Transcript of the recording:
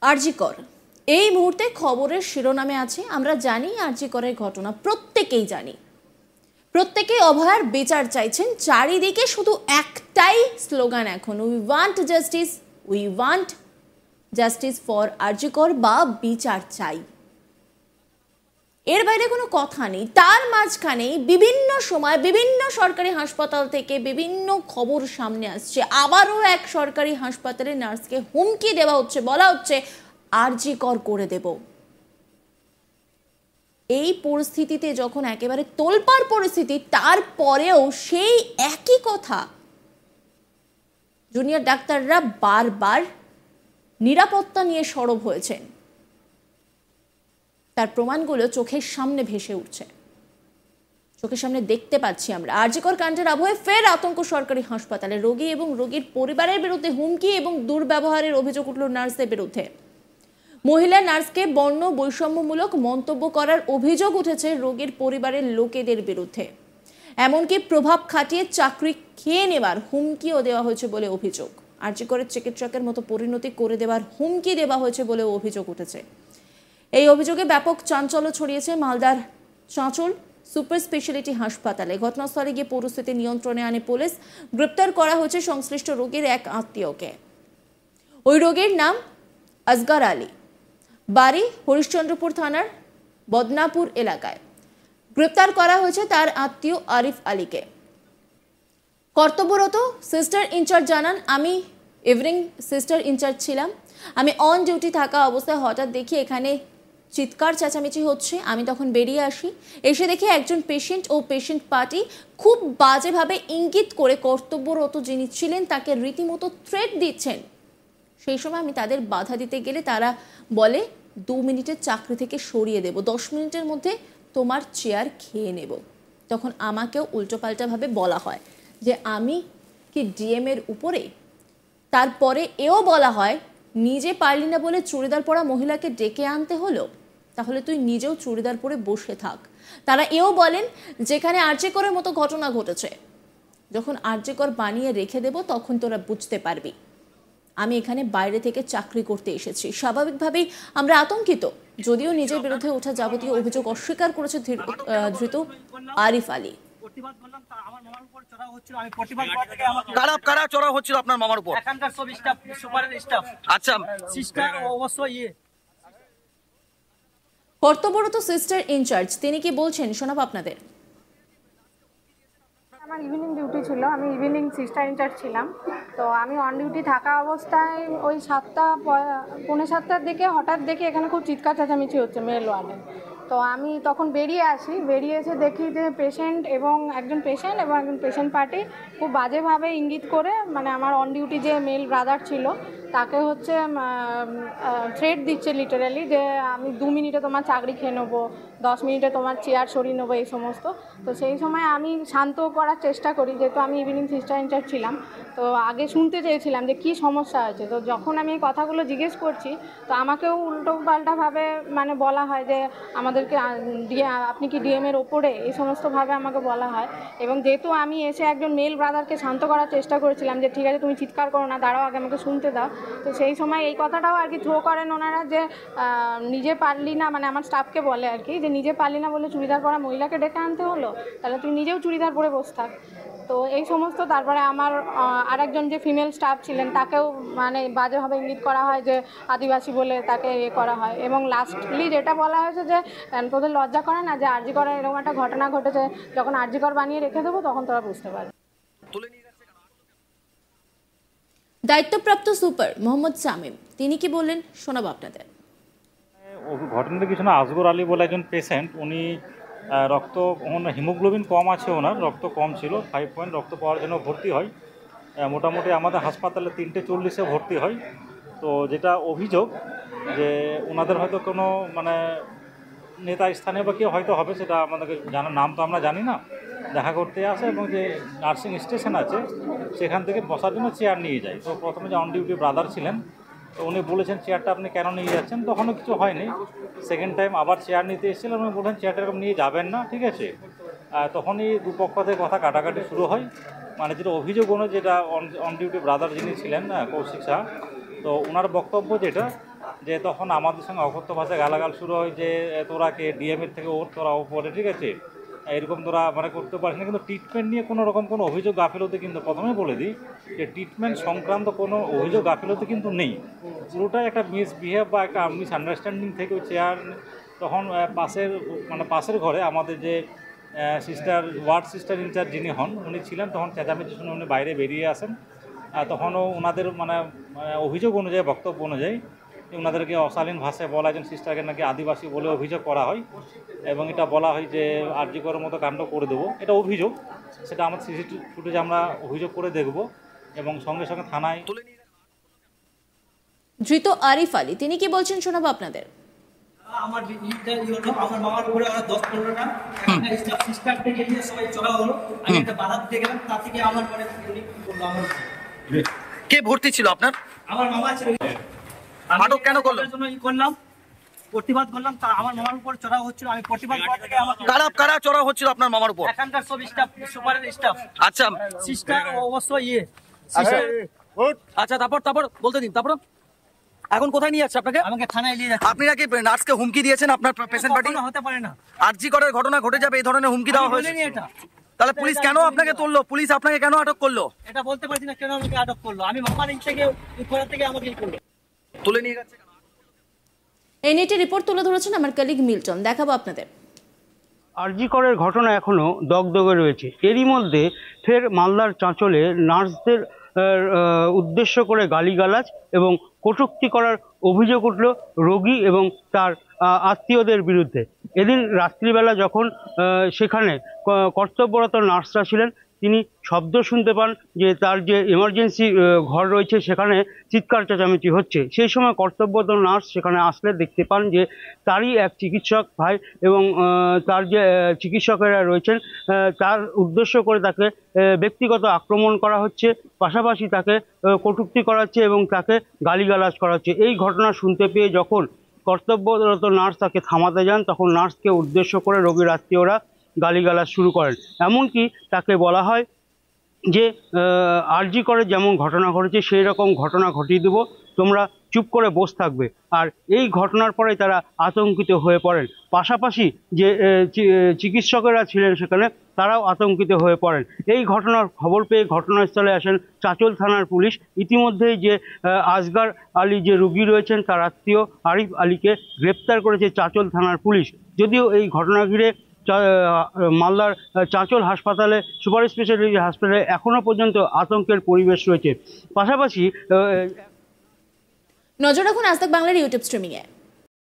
আরজি কর এই মুহূর্তে খবরের শিরোনামে আছে। আমরা জানি আরজি করের ঘটনা, প্রত্যেকেই জানি, প্রত্যেকেই অভয়ার বিচার চাইছেন। চারিদিকে শুধু একটাই স্লোগান এখন, we want justice, we want justice for R G Kar, বা বিচার চাই। এর বাইরে কোনো কথা নেই। তার মাঝখানেই বিভিন্ন সময় বিভিন্ন সরকারি হাসপাতাল থেকে বিভিন্ন খবর সামনে আসছে। আবারও এক সরকারি হাসপাতালে নার্সকে হুমকি দেওয়া হচ্ছে, বলা হচ্ছে আরজি কর করে দেব। এই পরিস্থিতিতে যখন একেবারে তোলপাড় পরিস্থিতি, তারপরেও সেই একই কথা জুনিয়র ডাক্তাররা বারবার নিরাপত্তা নিয়ে সরব হয়েছেন, তার প্রমাণগুলো চোখের সামনে ভেসে উঠছে, চোখের সামনে দেখতে পাচ্ছি আমরা। আরজি কর কাণ্ডের আবহে ফের আতঙ্ক সরকারি হাসপাতালে। রোগী এবং রোগীর পরিবারের বিরুদ্ধে হুমকি এবং দুর্ব্যবহারের অভিযোগ উঠল নার্সদের বিরুদ্ধে। মহিলা নার্সকে বর্ণ বৈষম্যমূলক মন্তব্য করার অভিযোগ উঠেছে রোগীর পরিবারের লোকেদের বিরুদ্ধে। এমনকি প্রভাব খাটিয়ে চাকরি খেয়ে নেবার হুমকিও দেওয়া হয়েছে বলে অভিযোগ। আরজি করের চিকিৎসকের মতো পরিণতি করে দেওয়ার হুমকি দেওয়া হয়েছে বলেও অভিযোগ উঠেছে। এই অভিযোগে ব্যাপক চাঞ্চল্য ছড়িয়েছে মালদার চাঁচল সুপার স্পেশালিটি হাসপাতালে। ঘটনাস্থলে গিয়ে পরিস্থিতি নিয়ন্ত্রণে আনে পুলিশ। গ্রেপ্তার করা হয়েছে সংশ্লিষ্ট রোগীর এক আত্মীয়কে। ওই রোগীর নাম আসগর আলী, বাড়ি হরিশ্চন্দ্রপুর থানার বদনাপুর এলাকায়। গ্রেপ্তার করা হয়েছে তার আত্মীয় আরিফ আলীকে। কর্তব্যরত সিস্টার ইনচার্জ জানান, আমি ইভিনিং সিস্টার ইনচার্জ ছিলাম। আমি অন ডিউটি থাকা অবস্থায় হঠাৎ দেখি এখানে চিৎকার চেঁচামেচি হচ্ছে। আমি তখন বেরিয়ে আসি। এসে দেখি একজন পেশেন্ট ও পেশেন্ট পার্টি খুব বাজেভাবে ইঙ্গিত করে কর্তব্যরত যিনি ছিলেন তাকে রীতিমতো থ্রেট দিচ্ছেন। সেই সময় আমি তাদের বাধা দিতে গেলে তারা বলে 2 মিনিটের চাকরি থেকে সরিয়ে দেব, 10 মিনিটের মধ্যে তোমার চেয়ার খেয়ে নেব। তখন আমাকেও উল্টোপাল্টাভাবে বলা হয় যে আমি কি ডিএম এর উপরে। তারপরে এও বলা হয়, নিজে পারলি না বলে চুড়িদার পরা মহিলাকে ডেকে আনতে হলো, তাহলে তুই নিজেও চুড়িদার পরে বসে থাক। তারা এও বলেন, যেখানে আরজি করের মতো ঘটনা ঘটেছে, যখন আরজি কর বানিয়ে রেখে দেব তখন তোরা বুঝতে পারবি আমি এখানে বাইরে থেকে চাকরি করতে এসেছি। স্বাভাবিকভাবেই আমরা আতঙ্কিত। যদিও নিজের বিরুদ্ধে ওঠা যাবতীয় অভিযোগ অস্বীকার করেছে ধৃত আরিফ আলী। কর্তব্যরত সিস্টার ইনচার্জ তিনি কি বলছেন শোনাবো আপনাদের। আমার ইভিনিং ডিউটি ছিল, আমি ইভিনিং সিস্টার ইনচার্জ ছিলাম। তো আমি অন ডিউটি থাকা অবস্থায় ওই 7:45 দিকে হঠাৎ দেখি এখানে খুব চিৎকার চেঁচামেচি হচ্ছে মেল ওয়ার্ডে। তো আমি তখন বেরিয়ে আসি, বেরিয়ে এসে দেখি যে পেশেন্ট এবং একজন পেশেন্ট পার্টি খুব বাজেভাবে ইঙ্গিত করে, মানে আমার অন ডিউটি যে মেল ব্রাদার ছিল তাকে হচ্ছে থ্রেট দিচ্ছে লিটারালি, যে আমি 2 মিনিটে তোমার চাকরি খেয়ে নেবো, 10 মিনিটে তোমার চেয়ার সরিয়ে নেবো, এই সমস্ত। তো সেই সময় আমি শান্ত করার চেষ্টা করি, যেহেতু আমি ইভিনিং সিস্টার ইনচার্জ ছিলাম। তো আগে শুনতে চেয়েছিলাম যে কী সমস্যা হয়েছে। তো যখন আমি এই কথাগুলো জিজ্ঞেস করছি, তো আমাকেও উল্টো পাল্টাভাবে মানে বলা হয় যে আমাদেরকে আপনি কি ডিএম এর ওপরে, এই সমস্তভাবে আমাকে বলা হয়। এবং যেহেতু আমি এসে একজন মেল ব্রাদারকে শান্ত করার চেষ্টা করেছিলাম যে ঠিক আছে তুমি চিৎকার করো না, দাঁড়াও আগে আমাকে শুনতে দাও। তো সেই সময় এই কথাটাও আর কি থ্রো করেন ওনারা, যে নিজে পারলি না, মানে আমার স্টাফকে বলে আর কি, যে নিজে পারলি না বলে চুড়িদার পরা মহিলাকে ডেকে আনতে হলো, তাহলে তুই নিজেও চুড়িদার পরে বসে থাক। তো এই সমস্ত। তারপরে আমার আরেকজন যে ফিমেল স্টাফ ছিলেন তাকেও মানে বাজেভাবে ইঙ্গিত করা হয় যে আদিবাসী বলে তাকে করা হয়। এবং লাস্টলি যেটা বলা হয়েছে যে তোদের লজ্জা করে না যে আরজি করের এরকম একটা ঘটনা ঘটেছে, যখন আরজি কর বানিয়ে রেখে দেবো তখন তোরা বুঝতে পারবে। দায়িত্বপ্রাপ্ত সুপার মোহাম্মদ শামীম তিনি কি বললেন শোনাবো আপনাদের। ঘটনাটা কিছু না, আসগর আলী বলে একজন পেশেন্ট, উনি হিমোগ্লোবিন কম আছে, ওনার রক্ত কম ছিল, 5 পয়েন্ট রক্ত পাওয়ার জন্য ভর্তি হয়। মোটামুটি আমাদের হাসপাতালে 3:40 ভর্তি হয়। তো যেটা অভিযোগ যে ওনাদের হয়তো কোনো মানে নেতা স্থানীয় বা কেউ হয়তো হবে, সেটা আমাদেরকে জানার, নাম তো আমরা জানি না, দেখা করতে আসে এবং যে নার্সিং স্টেশন আছে সেখান থেকে বসার জন্য চেয়ার নিয়ে যায়। তো প্রথমে যে অন ডিউটি ব্রাদার ছিলেন, তো উনি বলেছেন চেয়ারটা আপনি কেন নিয়ে যাচ্ছেন, তখনও কিছু হয়নি। সেকেন্ড টাইম আবার চেয়ার নিতে এসেছিলেন, উনি বললেন চেয়ারটা এরকম নিয়ে যাবেন না, ঠিক আছে। তখনই দুপক্ষ থেকে কথা কাটাকাটি শুরু হয়। মানে যেটা অভিযোগ যেটা অন ডিউটি ব্রাদার যিনি ছিলেন কৌশিক শাহ, তো ওনার বক্তব্য যেটা যে তখন আমাদের সঙ্গে অকথ্য ভাষায় গালাগাল শুরু হয় যে তোরা কে ডিএমের থেকে তোরা ওপরে, ঠিক আছে, এরকম তোরা মানে করতে পারিস না। কিন্তু ট্রিটমেন্ট নিয়ে কোনো রকম কোনো অভিযোগ গাফিলতি, কিন্তু প্রথমেই বলে দিই যে ট্রিটমেন্ট সংক্রান্ত কোনো অভিযোগ গাফিলতি কিন্তু নেই। পুরোটাই একটা মিসবিহেভ বা একটা মিসআন্ডারস্ট্যান্ডিং থেকে ওই চেয়ার তখন পাশের ঘরে আমাদের যে ওয়ার্ড সিস্টার ইনচার্জ যিনি হন উনি ছিলেন, তখন চেঁচামেচি শুনে উনি বাইরে বেরিয়ে আসেন। তখনও ওনাদের অভিযোগ অনুযায়ী, বক্তব্য অনুযায়ী ওনাদেরকে অশালীন ভাষায় বলা, একজন সিস্টারকে নাকি আদিবাসী বলে অভিযোগ করা হয় এবং এটা বলা হয় যে আরজি করার মতো কাণ্ড করে দেবো। এটা অভিযোগ, সেটা আমাদের সিসিটিভি ফুটেজে আমরা অভিযোগ করে দেখব এবং সঙ্গে সঙ্গে থানায় ধৃত আরিফ আলী তিনি কি বলছেন শোনাবো আপনাদের। আমার আমার মামার উপরে 10-15টা সিস্টার থেকে নিয়ে সবাই চড়া হলো। আমি একটা বাধা দিতে গেলাম, তা থেকে আমার পরে কে ভর্তি ছিল আপনার? আমার মামা ছিল। আটক কেন করলেন? করলাম, প্রতিবাদ করলাম, তা আমার মামার উপর চড়া হচ্ছিল। আমি প্রতিবাদ করা থেকে আমাকে কারা চড়া হচ্ছিল আপনার মামার উপর? এখানকার সব স্টাফ, সুপারের স্টাফ। আচ্ছা সিস্টার অবশ্যই আচ্ছা, তারপর বলতে দিন। তারপর এখন কোথায় নিয়ে যাচ্ছে আপনাকে? আমাকে থানায় নিয়ে যাচ্ছে। আপনি নাকি নার্সকে হুমকি দিয়েছেন আপনার পেশেন্ট পার্টি? হতে পারে না, আরজি করার ঘটনা ঘটে যাবে এই ধরনের হুমকি দেওয়া হয়েছে। এটা তাহলে পুলিশ কেন আপনাকে তুললো? পুলিশ আপনাকে কেন আটক করলো? এটা বলতে পারছি না কেন আমাকে আটক করলো। আমি মামার থেকে করার থেকে আমাকে করলো, তুলে নিয়ে গেছে। এই নিয়ে রিপোর্ট তুলে ধরেছেন আমার কলিগ মিল্টন, দেখাবো আপনাদের। আরজি করের ঘটনা এখনও দগদগে রয়েছে। এরই মধ্যে ফের মালদার চাঁচলে নার্সদের উদ্দেশ্য করে গালিগালাজ এবং কটূক্তি করার অভিযোগ উঠল রোগী এবং তার আত্মীয়দের বিরুদ্ধে। এদিন রাত্রিবেলা যখন সেখানে কর্তব্যরত নার্সরা ছিলেন, তিনি শব্দ শুনতে পান যে তার যে এমার্জেন্সি ঘর রয়েছে সেখানে চিৎকার চেঁচামেচি হচ্ছে। সেই সময় কর্তব্যরত নার্স সেখানে আসলে দেখতে পান যে তারই এক চিকিৎসক ভাই এবং তার যে চিকিৎসকেরা রয়েছেন তার উদ্দেশ্য করে তাকে ব্যক্তিগত আক্রমণ করা হচ্ছে, পাশাপাশি তাকে কটূক্তি করা হচ্ছে এবং তাকে গালিগালাজ করা হচ্ছে। এই ঘটনা শুনতে পেয়ে যখন কর্তব্যরত নার্স তাকে থামাতে যান, তখন নার্সকে উদ্দেশ্য করে রোগীর আত্মীয়রা গালিগালাজ শুরু করেন। এমনকি তাকে বলা হয় যে আরজি করে যেমন ঘটনা ঘটেছে সেই রকম ঘটনা ঘটিয়ে দেবো, তোমরা চুপ করে বসে থাকবে। আর এই ঘটনার পরে তারা আতঙ্কিত হয়ে পড়েন। পাশাপাশি যে চিকিৎসকেরা ছিলেন সেখানে তারাও আতঙ্কিত হয়ে পড়েন। এই ঘটনার খবর পেয়ে ঘটনাস্থলে আসেন চাঁচল থানার পুলিশ। ইতিমধ্যেই যে আসগার আলী যে রোগী রয়েছেন তার আত্মীয় আরিফ আলীকে গ্রেপ্তার করেছে চাঁচল থানার পুলিশ। যদিও এই ঘটনা ঘিরে মালদার চাঁচল হাসপাতালে, সুপার স্পেশালিটি হাসপাতালে এখনো পর্যন্ত আতঙ্কের পরিবেশ রয়েছে। পাশাপাশি নজর রাখুন আজ তাক বাংলার ইউটিউব স্ট্রিমিংয়ে।